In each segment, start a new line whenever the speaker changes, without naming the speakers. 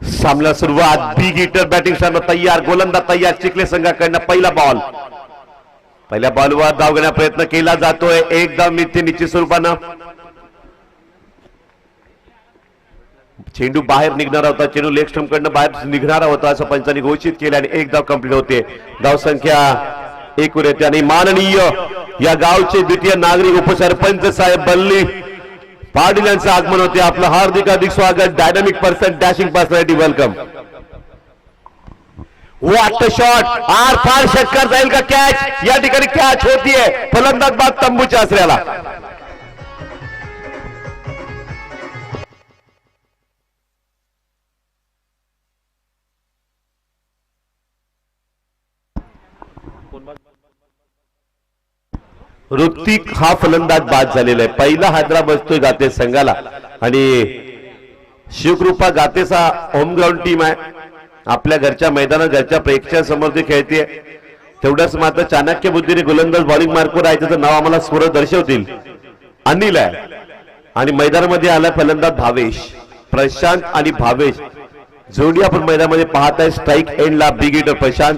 सामना सुरुवात big hitter batting साठी तयार, गोलंदाज तयार. चिखले संघाकडनं पहिला बॉल. पहिल्या बॉलवर धाव घेण्याचा प्रयत्न केला जातोय. एक धाव मिळते निश्चित स्वरूपानं. चेंडू बाहेर निघणारा होता, चेंडू लेग स्टंप कडनं बाहेर निघणारा होता असं पंचांनी घोषित केले आणि एक धाव कंप्लीट होते. धाव संख्या 1 वर येते आणि माननीय या गावचे द्वितीय नागरिक उपसरपंच साहेब बल्ली पाटील यांचं आगमन होते. आपलं हार्दिक स्वागत. Dynamic person, dashing personality, welcome. What shot, आर पार षटकार जाईल का? कॅच या ठिकाणी कॅच होतीये. फलंदाज बाद तंबूच्या आसऱ्याला. ऋतिक हा फलंदाज बाद झालेला आहे. पहिला हादरा बसतोय गाते संघाला आणि शिवकृपा गातेचा होम ग्राउंड टीम आहे. आपल्या घरच्या मैदानात घरच्या प्रेक्षकांसमोर जे खेळते तेवढंच मात्र चाणक्य बुद्धीने गोलंदाज बॉलिंग मार्कवर आहे. त्याचं नाव आम्हाला स्कोर दर्शवतील. अनिल आहे आणि मैदानामध्ये आला फलंदाज भावेश. प्रशांत आणि भावेश जोडी आपण मैदानामध्ये पाहत आहे. स्ट्राईक एंडला बिग हिटर प्रशांत.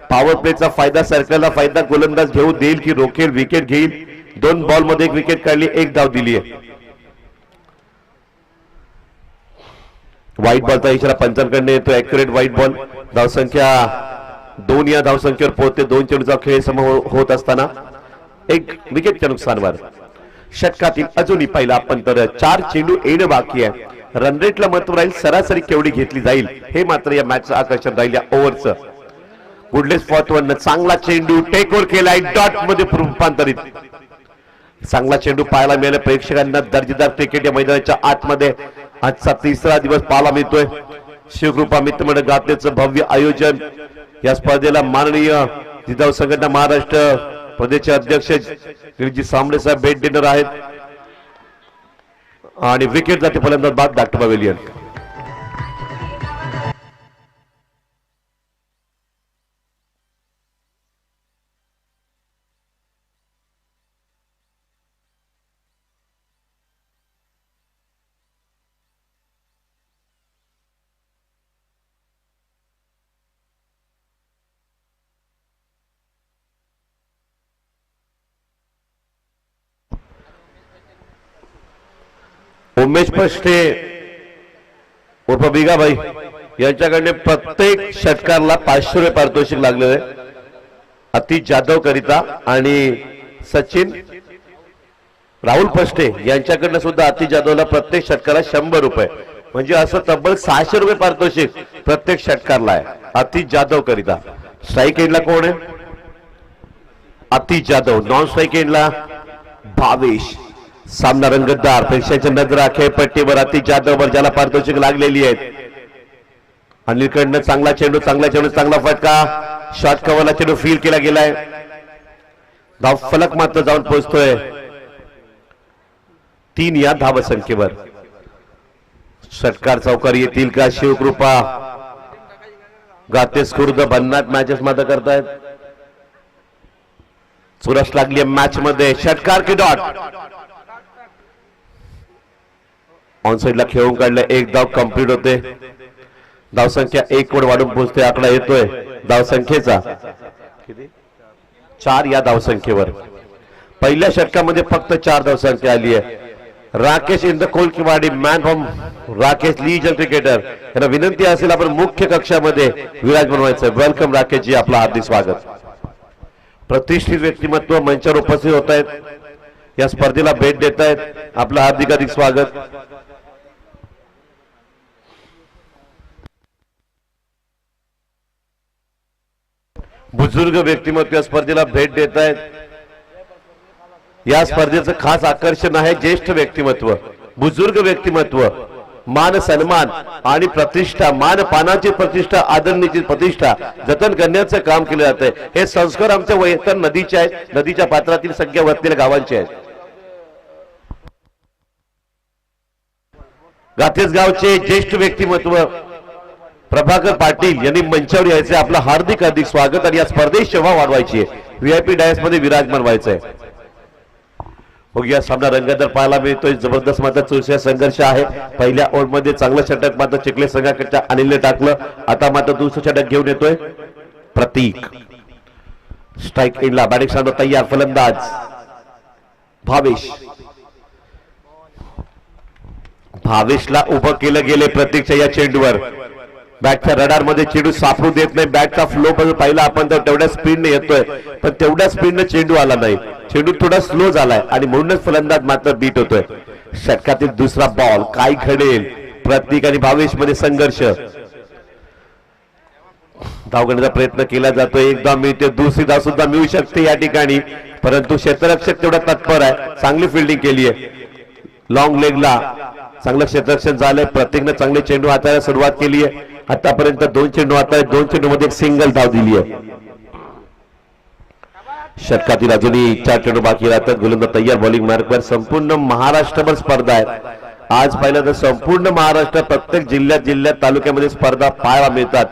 पॉवर प्लेचा फायदा, सर्कलला फायदा. गोलंदाज घेऊ देईल की रोखेल, विकेट घेईल. 2 बॉल मध्ये 1 विकेट काढली, 1 धाव दिली आहे. व्हाईट बॉलचा इशारा पंचांकडे येतो. Accurate white ball. धावसंख्या 2 या धावसंख्येवर पोहोचते. 2 चेंडूचा खेळ समोर होत असताना 1 विकेटच्या नुकसानवर. षटकातील अजूनही पहिला आपण तर 4 चेंडू येणं बाकी आहे. रनरेटला महत्व राहील. सरासरी केवढी घेतली जाईल हे मात्र या मॅचचं आकर्षण राहील. या ओव्हरचं गुडलेस फॉर्टवरनं चांगला चेंडू टेक ओव्हर केलाय. डॉट मध्ये रूपांतरित. चांगला चेंडू पाहायला मिळाला प्रेक्षकांना. दर्जेदार क्रिकेट या मैदानाच्या आतमध्ये आजचा 3रा दिवस पाहायला मिळतोय. शिवकृपा मित्रमंडळ गातेचं भव्य आयोजन. या स्पर्धेला माननीय जिजाऊ संघटना महाराष्ट्र प्रदेशचे अध्यक्ष जी सांबळे साहेब भेट देणार आहेत आणि विकेट जाते फलंदाज बाद डॉक्टर पवेलियन. उमेश पष्टे उर्फ बिगाबाई यांच्याकडे प्रत्येक षटकारला 500 रुपये पारितोषिक लागलेलं आहे. अतिश जाधव करिता आणि सचिन राहुल पष्टे यांच्याकडनं सुद्धा अतिश जाधवला प्रत्येक षटकाला 100 रुपये, म्हणजे असं तब्बल 600 रुपये पारितोषिक प्रत्येक षटकारला आहे. अतिश जाधव करिता. स्ट्राईक एंडला कोण आहे? अतिश जाधव. नॉन स्ट्राईक एंडला भावेश. सामना रंगतदार. प्रेक्षकांच्या नजरा खेळपट्टीवर अतिश जाधववर ज्याला पारितोषिक लागलेली आहेत. अनिलकडनं चांगला चेंडू, चांगला फटका. शॉर्ट कव्हरला चेंडू फील केला गेलाय. धाव फलक मात्र जाऊन पोहोचतोय 3 या धावसंख्येवर. षटकार चौकार येतील का? शिवकृपा गाते खुर्द भन्नाट मॅचेस मध्ये करतायत. चुरस लागली मॅच मध्ये. षटकार की डॉट. ऑन साइडला खेळून काढलं. 1 धाव कंप्लीट होते. धावसंख्या 1 वर वाढून पोहोचते. आकडा येतोय धावसंख्येचा 4 या धावसंख्येवर. पहिल्या षटकामध्ये फक्त 4 धावसंख्या आली आहे. Rakesh Indkol Kiwadi man from Rakesh legion cricketer यांना विनंती असेल आपण मुख्य कक्षामध्ये विराजमान व्हायचं. वेलकम राकेशजी, आपलं हार्दिक स्वागत. प्रतिष्ठित व्यक्तिमत्व मंचावर उपस्थित होत आहेत. या स्पर्धेला भेट देत आहेत. आपलं हार्दिक स्वागत. बुजुर्ग व्यक्तिमत्व या स्पर्धेला भेट देत आहेत. या स्पर्धेचं खास आकर्षण आहे ज्येष्ठ व्यक्तिमत्व, बुजुर्ग व्यक्तिमत्व, मान सन्मान आणि प्रतिष्ठा, मानपानाची प्रतिष्ठा, आदरणीची प्रतिष्ठा जतन करण्याचं काम केलं जात आहे. हे संस्कार आमच्या वैतन नदीचे आहेत, नदीच्या पात्रातील सगळ्या वरतील गावांचे आहेत. गातेस गावचे ज्येष्ठ व्यक्तिमत्व प्रभाकर पाटील यांनी मंचावर यायचे. आपलं हार्दिक स्वागत आणि या स्पर्धेत शोभा वाढवायची आहे. व्हीआयपी डायस मध्ये विराजमान व्हायचंय. बघूया सामना रंगतदार पाहायला मिळतोय. जबरदस्त मात्र चुरशीचा संघर्ष आहे. पहिल्या ओव्हरमध्ये चांगलं षटक मात्र चिखले संघाकडच्या अनिलने टाकलं. आता मात्र दुसरं षटक घेऊन येतोय प्रतीक. स्ट्राइक एंडला बॅटिंग साठी तयार फलंदाज भावेशला उभं केलं गेले प्रतीकच्या या चेंडूवर. बॅटच्या रडार मध्ये चेंडू सापडू देत नाही. बॅटचा फ्लो पाहिला आपण तर तेवढ्या स्पीडने येतोय, पण तेवढ्या स्पीडने चेंडू आला नाही. चेंडू थोडा स्लो झालाय आणि म्हणूनच फलंदाज मात्र बीट होतोय. षटकातील दुसरा बॉल, काय घडेल? प्रतीक आणि भावेश मध्ये संघर्ष. धाव घेण्याचा प्रयत्न केला जातोय. एकदा मिळते, दुसरी धाव सुद्धा मिळू शकते या ठिकाणी, परंतु क्षेत्ररक्षक तेवढा तत्पर आहे. चांगली फिल्डिंग केली आहे. लॉंग लेगला चांगलं क्षेत्ररक्षण झालंय. प्रत्येकनं चांगले चेंडू हाताळायला सुरुवात केली आहे. आतापर्यंत 2 चेंडू हाताळले, 2 चेंडू मध्ये एक सिंगल धाव दिली आहे. षटकातील अजूनही 4 चेंडू बाकी राहतात. गोलंदाज तयार, बॉलिंग मार्कवर. संपूर्ण महाराष्ट्रभर स्पर्धा आहे. आज पाहिलं तर संपूर्ण महाराष्ट्र, प्रत्येक जिल्ह्यात तालुक्यामध्ये स्पर्धा पाहायला मिळतात.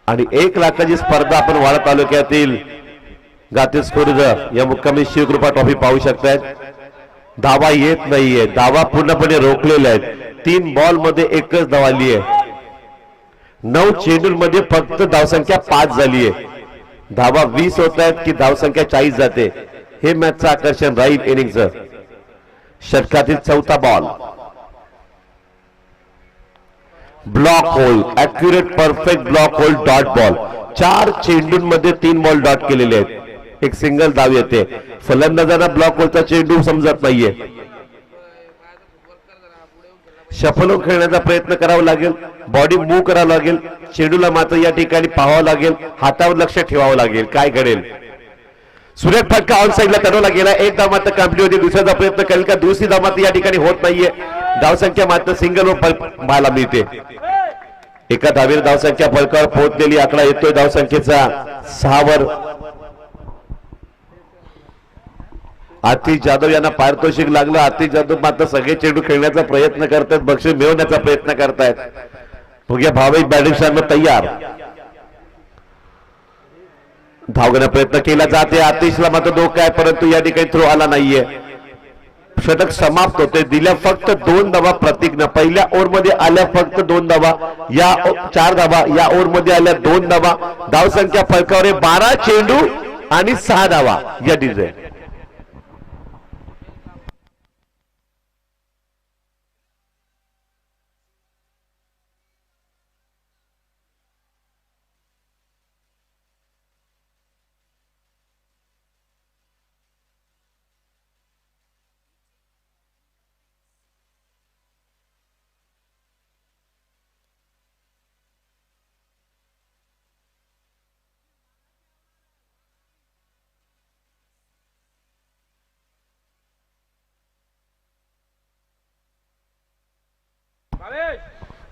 आणि 1 लाखाची स्पर्धा आपण वाडा तालुक्यातील गातीस खुर्द या मुक्कामी शिवकृपा ट्रॉफी पाहू शकतायत. धावा येत नाहीये, धावा पूर्णपणे रोखलेल्या आहेत. 3 बॉल मध्ये एकच धाव आली आहे. 9 चेंडूंमध्ये फक्त धावसंख्या 5 झाली आहे. धावा 20 होत आहेत की धावसंख्या 40 जाते, हे मॅचचं आकर्षण राहील इनिंगचं. षटकातील चौथा ball, block hole, accurate perfect block hole dot ball. 4 चेंडूंमध्ये 3 बॉल डॉट केलेले आहेत. एक सिंगल धाव येते. फलंदाजांना ब्लॉक होलचा चेंडू समजत नाहीये. शफल खेळण्याचा प्रयत्न करावा लागेल, बॉडी मूव्ह करावं लागेल. चेंडूला मात्र या ठिकाणी पाहावं लागेल, हातावर लक्ष ठेवावं लागेल. काय घडेल? सुरेख फटका ऑन साईडला ठरवला गेला. एक धाव मात्र कंप्लीट होती. दुसऱ्याचा प्रयत्न करेल का? दुसरी धाव मात्र या ठिकाणी होत नाहीये. धावसंख्या मात्र सिंगल वर पाहायला मिळते. एका धावेवर धावसंख्या फलकावर पोहोचलेली. आकडा येतोय धावसंख्येचा 6 वर. आतिश जाधव यांना पारितोषिक लागलं. आतिश जाधव मात्र सगळे चेंडू खेळण्याचा प्रयत्न करतात, बक्षीस मिळवण्याचा प्रयत्न करतायत. बघूया भावेश बॅटिंग साठी तयार. धाव घेण्याचा प्रयत्न केला जाते. आतिशला मात्र धोका आहे, परंतु या ठिकाणी थ्रो आला नाहीये. षटक समाप्त होते. दिल्या फक्त 2 धावा प्रतीकनं. पहिल्या ओव्हरमध्ये आल्या फक्त 2 धावा. या 4 धावा, या ओव्हरमध्ये आल्या 2 धावा. धावसंख्या फलकावर 12 चेंडू आणि 6 धावा या डिझाईन.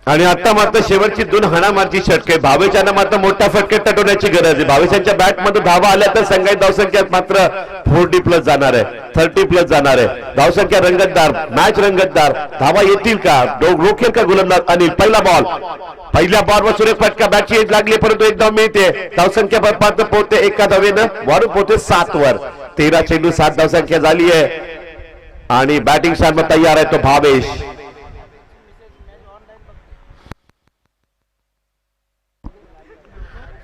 आणि आता मात्र शेवटची 2 हाणामारची षटके. भावेशांना मात्र मोठा फटके तटवण्याची गरज आहे. भावेशांच्या बॅट मध्ये धावा आल्या तर संघाची धावसंख्यात मात्र 40+ जाणार आहे, 30+ जाणार आहे. धावसंख्या रंगतदार, मॅच रंगतदार. धावा येतील का? रोखेल का गोलंदाज अनिल? पहिला बॉल, पहिल्या बॉलवर सुरेख फटका. बॅटची एज लागली, परंतु एक धाव मिळते. धावसंख्या मात्र पोहोचते एका धावेनं वाढून पोहोचते 7 वर. 13 चेंडू 7 धावसंख्या झाली आहे. आणि बॅटिंग साठी तयार आहे तो भावेश.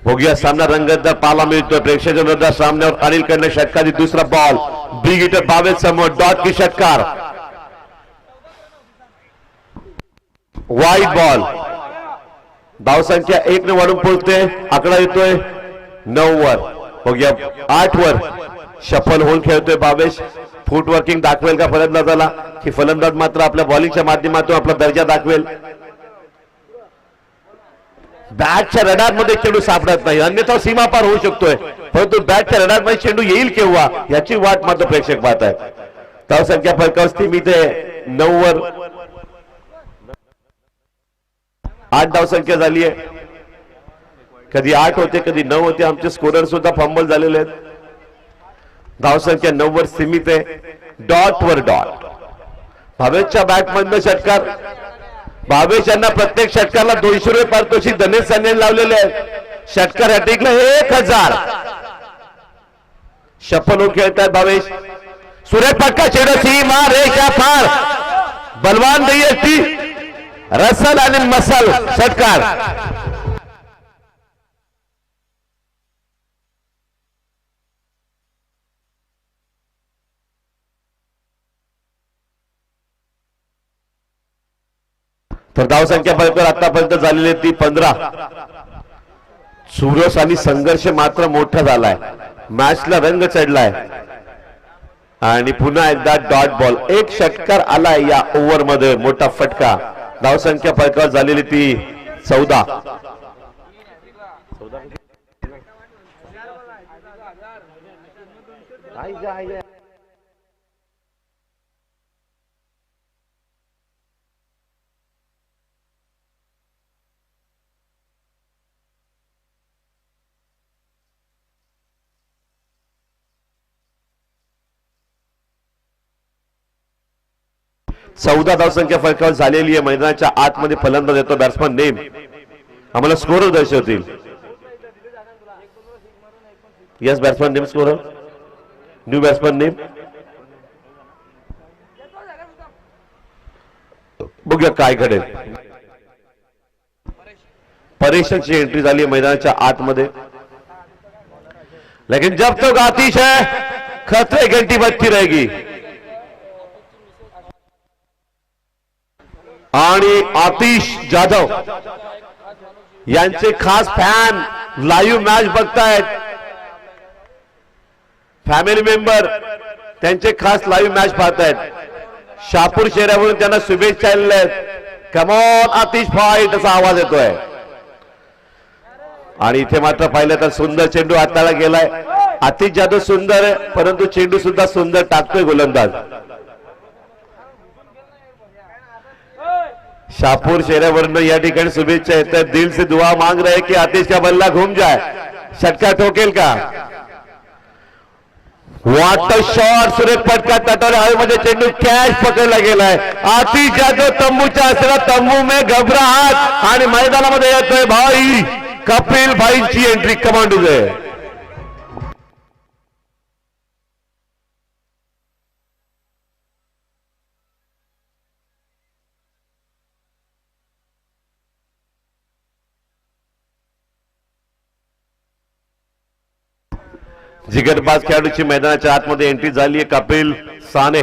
बघूया सामना रंगतदार पाहायला मिळतोय. प्रेक्षकांच्या सामन्यावर अनिल कडनं षटकाची दुसरा बॉल. बिग हिटर भावेश समोर डॉट की षटकार. वाईट बॉल. धावसंख्या 1 ने वाढून पोहोचते. आकडा येतोय 9 वर. बघूया 8 वर. शफल होऊन खेळतोय भावेश. फुटवर्किंग दाखवेल का फलंदाजाला, की फलंदाज मात्र आपल्या बॉलिंगच्या माध्यमातून आपला दर्जा दाखवेल? बॅटच्या रडार मध्ये चेंडू सापडत नाही, अन्यथा सीमापार होऊ शकतोय. परंतु बॅटच्या रडार मध्ये चेंडू येईल केव्हा याची वाट मात्र प्रेक्षक पाहत आहेत. धावसंख्या फलकावर स्थिमित आहे 9 वर. 8 धावसंख्या झाली आहे. कधी 8 होते, कधी 9 होते. आमचे स्कोरर सुद्धा फंबल झालेले आहेत. धावसंख्या 9 वर सीमित आहे. डॉट वर डॉट. भावेशच्या बॅट मधनं षटकार. भावेश यांना प्रत्येक षटकाला 200 रुपये पारितोषिक धनेश साने लावलेले आहेत. षटकार हॅट्रिकला 1000. शफल होऊन खेळतात भावेश. सुरेख फटका चेडू सीमा रेषा पार बलवान ती रसल आणि मसल षटकार. तर धावसंख्या आतापर्यंत झालेली ती 15. चुरस आणि संघर्ष मात्र मोठा झालाय. मॅचला रंग चढलाय आणि पुन्हा एकदा डॉट बॉल. एक षटकार आलाय या ओव्हर मध्ये. मोठा फटका. धावसंख्या फलकावर झालेली ती 14. धावसंख्या फलकावर झालेली आहे. मैदानाच्या आतमध्ये फलंदाज येतो. बॅट्समन नेम आम्हाला स्कोर दर्शवतील. Yes batsman name score. New batsman name. बघूया काय घडेल. परेशांची एंट्री झाली आहे मैदानाच्या आतमध्ये. लेकिन जब तक आतिश है खतरे घंटी बजती रहेगी. आणि आतिश जाधव यांचे खास फॅन लाईव्ह मॅच बघतायत. फॅमिली मेंबर त्यांचे खास लाईव्ह मॅच पाहतायत. शहापूर शहरावरून त्यांना शुभेच्छा दिल्या आहेत. कम ऑन आतिश फाईट असा आवाज येतोय. आणि इथे मात्र पाहिलं तर सुंदर चेंडू हाताला गेलाय. आतिश जाधव सुंदर आहे परंतु चेंडू सुद्धा सुंदर टाकतोय गोलंदाज. शाहपुर शहरावरनं या ठिकाणी शुभेच्छा येतात. दिल से दुआ मांग रहे कि आतिश का बल्ला घूम जाए. षटकार ठोकेल का. Water shot. सुरेख फटका तटवल्या हवेमध्ये. चेंडू कॅच पकडला गेलाय. आतिश जाधव तंबूच्या असलेला तंबू में घबराहट आणि मैदानामध्ये येतोय भाई कपिल भाईंची एंट्री. कमांडो आहे. जिगरबाज खेळाडूची मैदानाच्या आतमध्ये एंट्री झाली आहे. कपिल साने.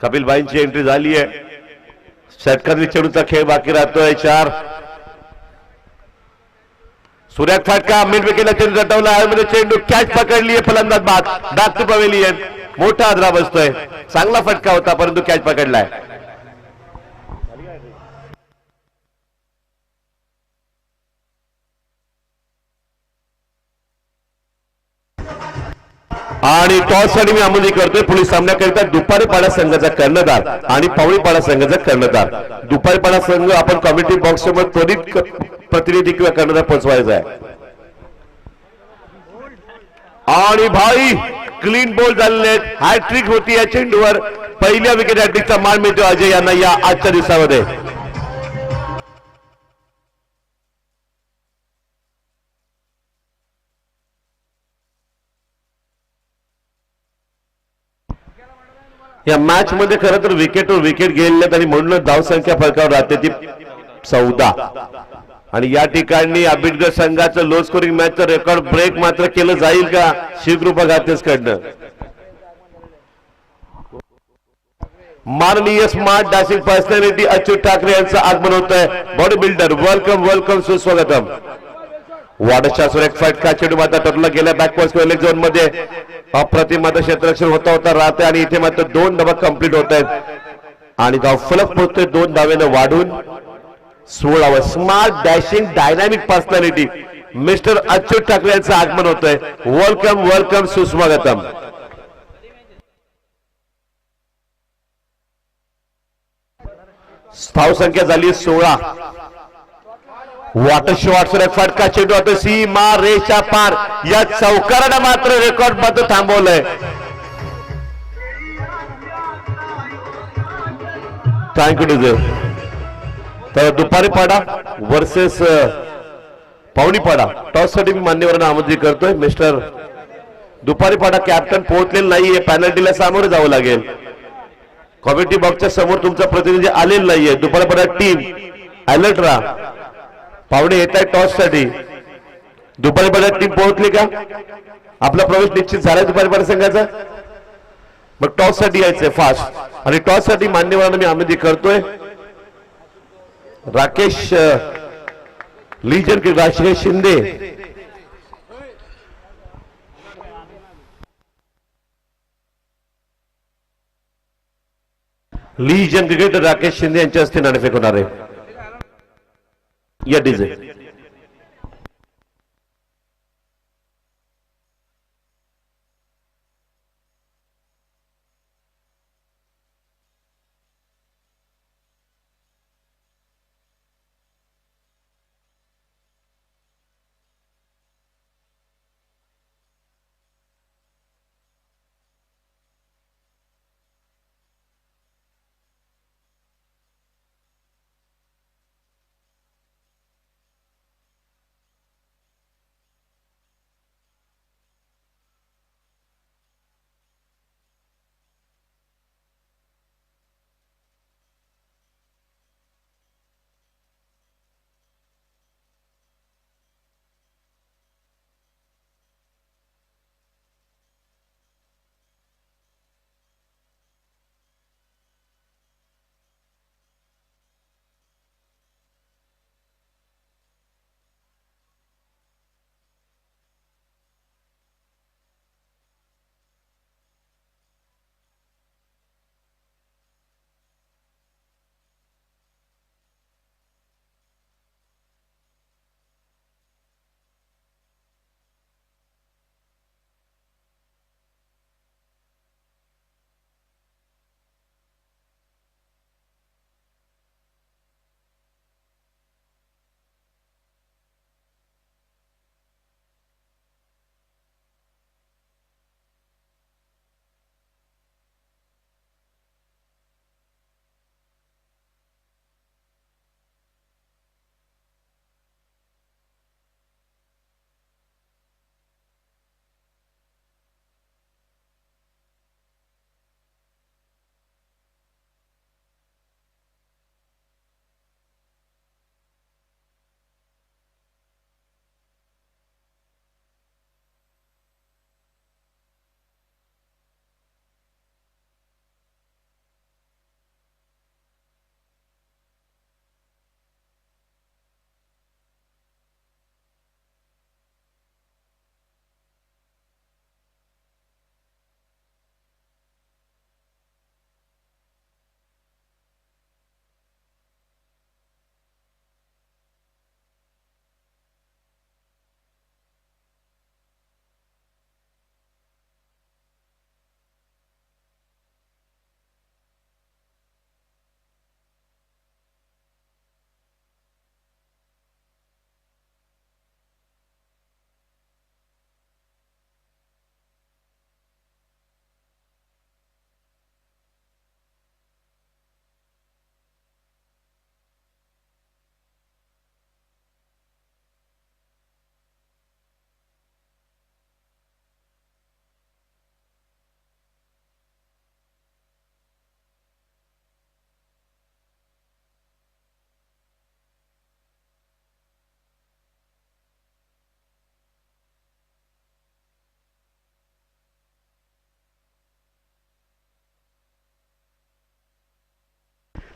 कपिल भाईंची एंट्री झाली आहे. षटकातील चेंडूचा खेळ बाकी राहतोय. 4. सुरेख फटका. मिड विकेटला चेंडू झटवला. मध्ये चेंडू कॅच पकडली आहे. फलंदाज बाद. Back to pavilion. मोठा आदरा बसतोय. चांगला फटका होता परंतु कॅच पकडलाय. आणि टॉससाठी मी आमंत्रित करतोय पोलीस सामन्याकरिता दुपारी पाडा संघाचा कर्णधार आणि पावळी पाडा संघाचा कर्णधार. दुपारी पाडा संघ आपण कमिटी बॉक्स सोबत त्वरित प्रतिनिधी किंवा कर्णधार पोहोचवायचा आहे. आणि भाई क्लीन बॉल झालेले आहेत. हॅट्रिक होती या चेंडूवर. पहिल्या विकेट हॅट्रिकचा मान मिळतो अजय यांना या आजच्या दिवसामध्ये. या मॅच मध्ये खरं तर विकेटवर विकेट गेलेत आणि म्हणूनच धावसंख्या फलकावर राहते ती 14. आणि या ठिकाणी आंबेडकर संघाचं लो स्कोरिंग मॅचचं रेकॉर्ड ब्रेक मात्र केलं जाईल का शिवकृपा घातेच कडनं. माननीय smart dashing personality Achyut Thackeray यांचं आगमन होत आहे. बॉडी बिल्डर वेलकम वेलकम सुस्वागतम. वाडच्या सुरेख फटका. चेंडू मात्र टपला गेला बॅकवर्ड स्क्वेअर लेग झोन मध्ये. अप्रतिम मात्र क्षेत्ररक्षण होता राहते आणि इथे मात्र 2 धावा कंप्लीट होत आहेत आणि धाव फलक पोहोचतोय 2 धावेनं वाढून 16वर. Smart dashing dynamic personality mister Achyut Thackeray यांचं आगमन होतंय. वेलकम वेलकम सुस्वागतम. धाव संख्या झाली 16. Water shot. सुरेख फटका. चेंडू आता सीमा रेषा पार. या चौकारानं मात्र रेकॉर्ड मध्ये थांबवलंय. Thank you diesel. तर दुपारी पाडा वर्सेस पावणी पाडा टॉस साठी मी मान्यवरांना आमंत्रित करतोय. मिस्टर दुपारी पाडा कॅप्टन पोहोचलेला नाहीये, पॅनल्टीला सामोरे जावं लागेल. कॉमेंट्री बॉक्सच्या समोर तुमचा प्रतिनिधी आलेला नाहीये. दुपारी पाडा टीम अलर्ट राहा. पाहुणे येत आहेत टॉस साठी. दुपारी पाडा टीम पोहोचली का? आपला प्रवेश निश्चित झालाय दुपारी पाडा संघाचा. मग टॉस साठी यायचंय फास्ट. आणि टॉस साठी मान्यवरांना मी आमंत्रित करतोय. राकेश लीजन की राकेश शिंदे, लीजन क्रिकेटर राकेश शिंदे यांच्या हस्ते नाणेफेक होणार आहे. या डीजे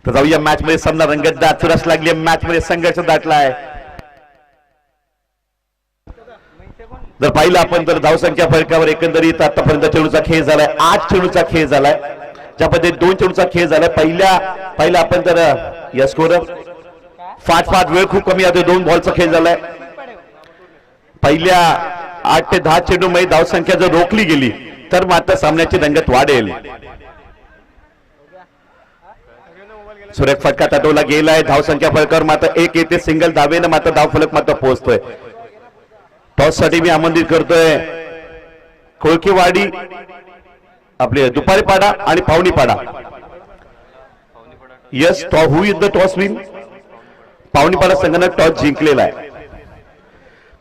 तर जाऊया मॅच मध्ये. सामना रंगतदार चुरस लागली. मॅच मध्ये संघर्ष दाटलाय. जर पाहिलं आपण तर धावसंख्या फरकावर एकंदरीत आतापर्यंत चेंडूचा खेळ झालाय. 8 चेंडूचा खेळ झालाय, ज्या पद्धतीने 2 चेंडूचा खेळ झालाय. पहिला आपण तर या स्कोर फाट वेळ खूप कमी आहे. 2 बॉलचा खेळ झालाय. पहिल्या 8 ते 10 चेंडू मध्ये धावसंख्या जर रोखली गेली तर मात्र सामन्याची रंगत वाढेल. सुरेख फटका तटवला गेलाय. धावसंख्या फलकावर मात्र 1 येते. सिंगल धावेनं मात्र धावफलक मात्र पोहोचतोय. टॉस साठी मी आमंत्रित करतोय कोळकेवाडी, आपले दुपारी पाडा आणि पावनी पाडा. Yes, who is the toss win? पावनी पाडा संघानं टॉस जिंकलेला आहे.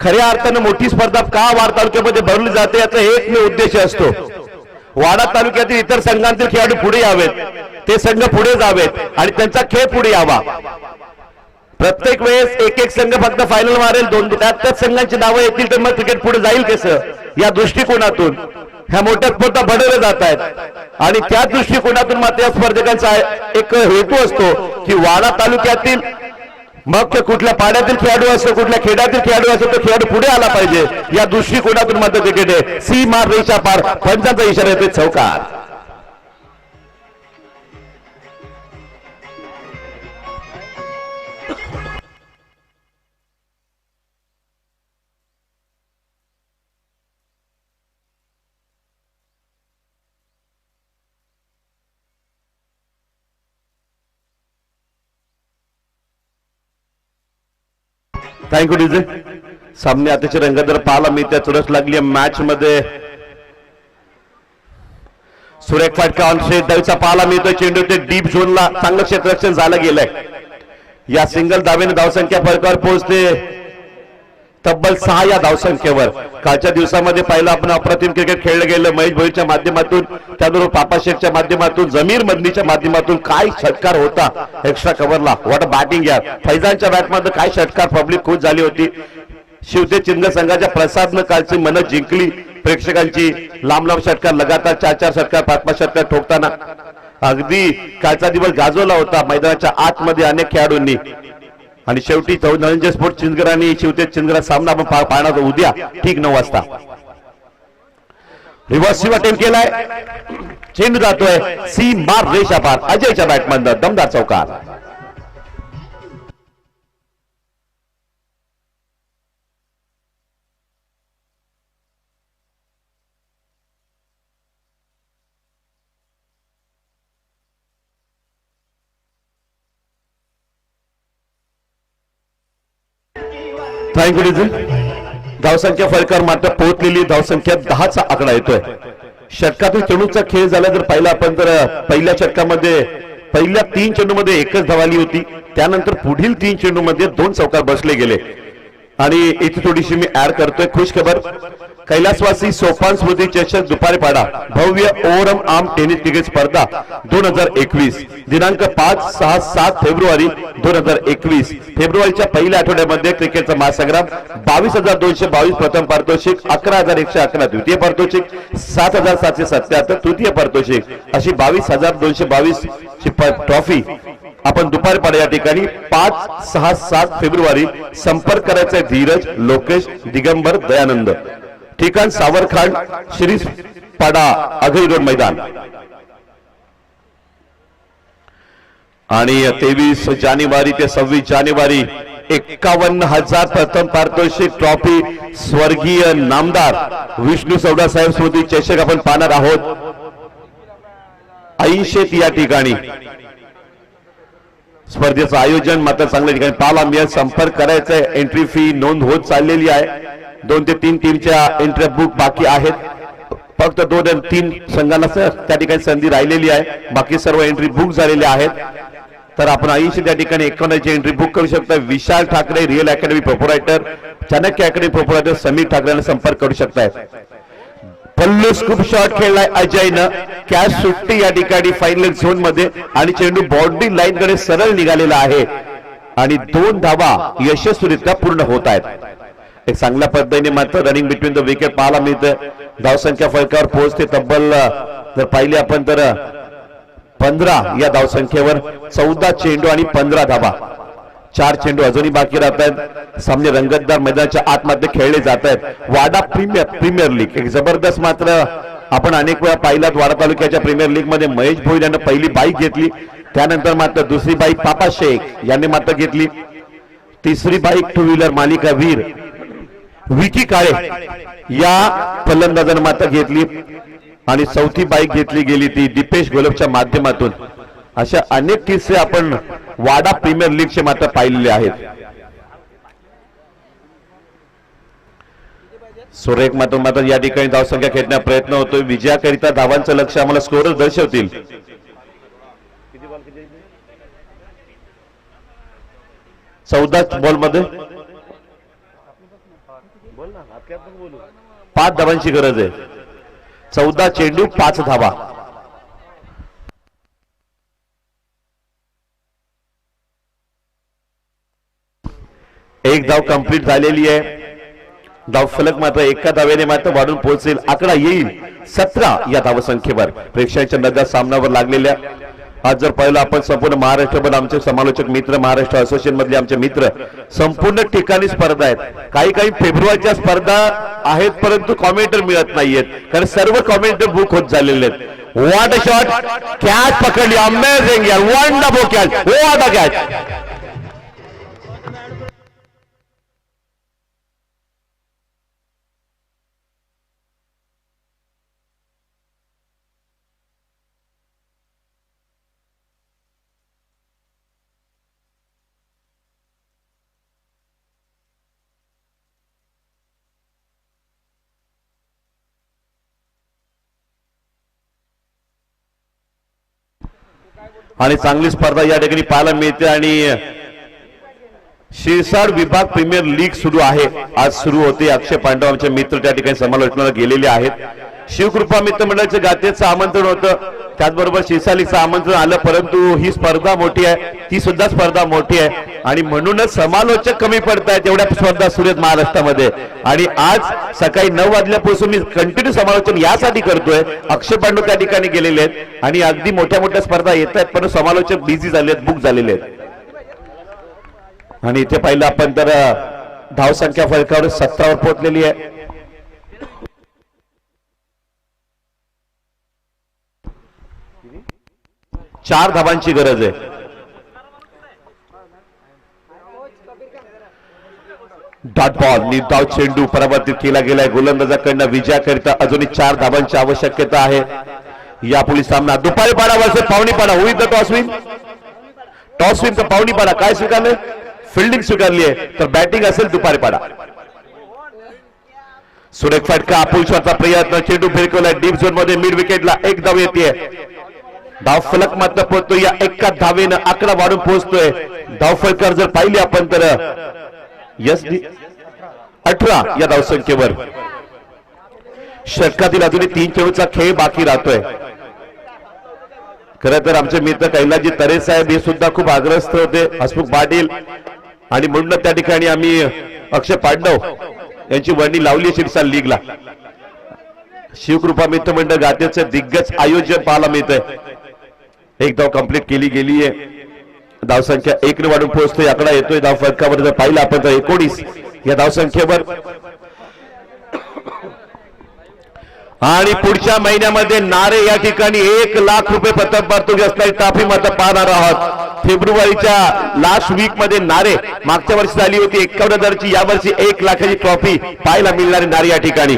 खऱ्या अर्थानं मोठी स्पर्धा का वाडा तालुक्यामध्ये भरवली जाते याचा एकमेव उद्देश असतो, वाडा तालुक्यातील इतर संघांतील खेळाडू पुढे यावेत, ते संघ पुढे जावेत आणि त्यांचा खेळ पुढे यावा. प्रत्येक वेळेस एक एक संघ फक्त फायनल मारेल, दोन त्याच संघांची नावं येतील तर मग क्रिकेट पुढे जाईल कसं, या दृष्टिकोनातून ह्या मोठ्या स्पर्धा भरवल्या जात आहेत. आणि त्या दृष्टिकोनातून मात्र या स्पर्धकांचा एक हेतू असतो की वाडा तालुक्यातील मग ते कुठल्या पाड्यातील खेळाडू असो, कुठल्या खेड्यातील खेळाडू असो, तो खेळाडू पुढे आला पाहिजे या दृष्टिकोनातून मात्र क्रिकेट आहे. सी मार रेषा पार, पंचांचा इशारा येतोय चौकार. Thank you DJ. सामने अतिशय रंगतदार पाहायला मिळते. चुरस लागली मॅच मध्ये, सुरेख फटका ऑन स्ट्रेट धावीचा पाहायला मिळतोय. चेंडू ते डीप झोनला चांगलं क्षेत्ररक्षण झालं गेलंय. या सिंगल धावेने धावसंख्या फरकावर पोहोचते तब्बल 6 या धावसंख्येवर. कालच्या दिवसामध्ये पहिला आपण अप्रतिम क्रिकेट खेळलं गेलं महेश भोईरच्या माध्यमातून, त्याबरोबर पापा शेखच्या माध्यमातून, जमीर मदनीच्या माध्यमातून. काय षटकार होता एक्स्ट्रा कव्हरला, व्हॉट बॅटिंग यार. फैजानच्या बॅटमध्ये काय षटकार, पब्लिक खुश झाली होती. शिवते चिंग संघाच्या प्रसादनं कालची मन जिंकली प्रेक्षकांची. लांब लांब षटकार, लगातार 4-4 षटकार, 5-5 षटकार ठोकताना अगदी कालचा दिवस गाजवला होता मैदानाच्या आतमध्ये अनेक खेळाडूंनी. आणि शेवटी धनंजय स्पोर्ट चिंचगड आणि शिवतेज चिंचगड सामना आपण पाहणार उद्या ठीक 9 वाजता. रिव्हर्स स्वीप अटेम्प्ट केलाय, चेंडू जातोय सी मार रेषा पार. अजयच्या बॅटमधनं दमदार चौकार. Thank you DJ. धावसंख्या फरकावर मात्र पोहोचलेली धावसंख्या 10चा आकडा येतोय. षटकातून चेंडूचा खेळ झाला तर पहिला आपण तर पहिल्या षटकामध्ये पहिल्या 3 चेंडूमध्ये एकच धाव आली होती. त्यानंतर पुढील 3 चेंडूमध्ये 2 चौकार बसले गेले. आणि इथे थोडीशी मी ऍड करतोय खुश खबर. कैलासवासी सोपान स्मृती चषक दुपारीपाडा भव्य ओरम आम टेनिस क्रिकेट स्पर्धा 2021 दिनांक 5, 6, 7 फेब्रुवारी 2021. फेब्रुवारीच्या पहिल्या आठवड्यामध्ये क्रिकेटचा महासंग्राम 22,222 प्रथम पारितोषिक, 11,111 द्वितीय पारितोषिक, 7,777 तृतीय पारितोषिक अशी 22,222 ची ट्रॉफी आपण दुपारपाडा या ठिकाणी 5, 6, 7 फेब्रुवारी. संपर्क करायचा आहे धीरज, लोकेश, दिगंबर, दयानंद. ठिकाण सावरखांड, शिरीसपाडा, आघई रोड मैदान. आणि 23 जानेवारी ते 26 जानेवारी 51,000 प्रथम पारितोषिक ट्रॉफी स्वर्गीय नामदार विष्णू सवडा साहेब स्मृती चषक आपण पाहणार आहोत. 80 या ठिकाणी स्पर्धेचं आयोजन मात्र चांगल्या ठिकाणी पाहायला मिळेल. संपर्क करायचा आहे. एंट्री फी नोंद होत चाललेली आहे. 2 ते 3 टीमच्या एंट्री बुक बाकी आहेत. फक्त 2 ते 3 संघांना त्या ठिकाणी संधी राहिलेली आहे. बाकी सर्व एंट्री बुक झालेल्या आहेत. तर आपण 80 त्या ठिकाणी 51ची एंट्री बुक करू शकता. Vishal Thackeray real academy proprietor, Chanakya academy proprietor Sameer ठाकरेंना संपर्क करू शकताय. पल्लूस खूप शॉट खेळलाय अजयनं. कॅच सुट्टी या ठिकाणी फायनल झोन मध्ये आणि चेंडू बाउंड्री लाईन कडे सरळ निघालेला आहे आणि 2 धावा यशस्वीरित्या पूर्ण होत आहेत. एक चांगल्या पद्धतीने मात्र रनिंग बिटवीन द विकेट पाहायला मिळतं. धावसंख्या फलकावर पोहोचते तब्बल जर पाहिले आपण तर 15 या धावसंख्येवर. 14 चेंडू आणि 15 धावा. 4 चेंडू अजूनही बाकी राहत आहेत. सामने रंगतदार मैदानाच्या आतमध्ये खेळले जात आहेत. वाडा प्रीमियर लीग एक जबरदस्त मात्र आपण अनेक वेळा पाहिलात. वाडा तालुक्याच्या प्रीमियर लीग मध्ये महेश भोईर यांनी पहिली बाईक घेतली. त्यानंतर मात्र दुसरी बाईक पापा शेख यांनी मात्र घेतली. तिसरी बाईक 2 व्हीलर मालिका वीर विकी काळे या फलंदाजाने मात्र घेतली. आणि चौथी बाईक घेतली गेली ती दीपेश गोलपच्या माध्यमातून. अशा अनेक किस्से आपण वाडा प्रीमियर लीगचे मात्र पाहिलेले आहेत. सुरेख मात्र या ठिकाणी धावसंख्या खेळण्याचा प्रयत्न होतोय. विजयाकरिता धावांचं लक्ष आम्हाला स्कोरच दर्शवतील. 14 बॉल मध्ये 5 धावांची गरज आहे. 14 चेंडू 5 धावा. एक धाव कंप्लीट झालेली आहे. धाव फलक मात्र एका धावेने मात्र वाढून पोहोचेल. आकडा येईल 17 या धावसंख्येवर. प्रेक्षकांच्या नजर सामन्यावर लागलेल्या. आज जर पाहिलं आपण संपूर्ण महाराष्ट्रभर आमचे समालोचक मित्र, महाराष्ट्र असोसिएशन मधले आमचे मित्र, संपूर्ण ठिकाणी स्पर्धा आहेत. काही फेब्रुवारीच्या स्पर्धा आहेत परंतु कॉमेंटर मिळत नाहीयेत कारण सर्व कॉमेंटर बुक होत झालेले आहेत. व्हॉट अ शॉट, कॅच पकडली, अमेझिंग यार, wonderful catch, what a catch. आणि चांगली स्पर्धा या ठिकाणी पाहायला मिळते. आणि शिरसाड विभाग प्रीमियर लीग सुरू आहे. आज सुरू होते. अक्षय पांडव आमचे मित्र त्या ठिकाणी समालोचनाला गेलेले आहेत. शिवकृपा मित्र मंडळाच्या गातेचं आमंत्रण होतं, त्याचबरोबर शिरसाड लीगचं आमंत्रण आलं, परंतु ही स्पर्धा मोठी आहे, ती सुद्धा स्पर्धा मोठी आहे आणि म्हणूनच समालोचक कमी पडत आहेत. एवढ्या स्पर्धा सुरू आहेत महाराष्ट्रामध्ये. आणि आज सकाळी 9 वाजल्यापासून मी कंटिन्यू समालोचन यासाठी करतोय. अक्षय पांडव त्या ठिकाणी गेलेले आहेत आणि अगदी मोठ्या मोठ्या स्पर्धा येत आहेत, पण समालोचक बिझी झाले आहेत, बुक झालेले आहेत. आणि इथे पाहिलं आपण तर धावसंख्या फलकावर 17 वर पोहोचलेली आहे. चार धावांची गरज आहे. डॉट बॉल, निर्धाव चेंडू परावर्तित केला गेलाय. गोलंदाजाकडनं विजयाकरिता अजूनही 4 धावांची आवश्यकता आहे. यापुढील सामना दुपारी 12 वर्ष पावणी पाडा होईल. तर टॉस विन, टॉस विन तर पावणी पाडा. काय स्वीकारले? फिल्डिंग स्वीकारली आहे. तर बॅटिंग असेल दुपारी पाडा. सुरेख फटका, अपुलश्वाचा प्रयत्न, चेंडू फिरकवलाय डीप झोन मध्ये. मिड विकेटला 1 धाव येते. धाव फलक मात्र पोहोचतो. या एका धावेनं आकडा वाढून पोहोचतोय. धाव फलकावर जर पाहिली आपण तर यस 18 या धावसंख्येवर. षटकातील अजूनही 3 चेंडूचा खेळ बाकी राहतोय. खरं तर आमचे मित्र कैलाजी तरे साहेब हे सुद्धा खूप आग्रस्त होते, हसमुख पाटील, आणि म्हणून त्या ठिकाणी आम्ही अक्षय पांडव यांची वर्णी लावली शिरसाड लीगला. शिवकृपा मित्र मंडळ गातेचे दिग्गज आयोजन पाहायला मिळतंय. 1 धाव कंप्लीट केली गेली आहे. धावसंख्या 1 ने वाढून पोहोचतोय. आकडा येतोय धाव फलकावर जर पाहिलं आपण तर 19 या धावसंख्येवर. आणि पुढच्या महिन्यामध्ये नारे या ठिकाणी 1 लाख रुपये प्रथम पारितोषिक असणारी ट्रॉफी मात्र पाहणार आहोत. फेब्रुवारीच्या लास्ट वीक मध्ये नारे मागच्या वर्षी झाली होती 51,000ची, यावर्षी 1 लाखाची ट्रॉफी पाहायला मिळणारी नारे या ठिकाणी.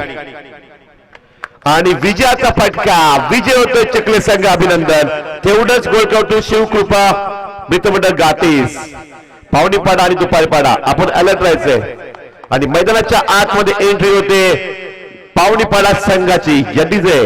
आणि विजयाचा फटका, विजय होतोय चिखले संघ. अभिनंदन. तेवढंच गोल कौतुक शिवकृपा मित्रमंडळ गातेस. पावणी पाडा आणि दुपारी पाडा आपण अलर्ट राहायचंय. आणि मैदानाच्या आतमध्ये एंट्री होते पावणी पाडा संघाची. जडीजे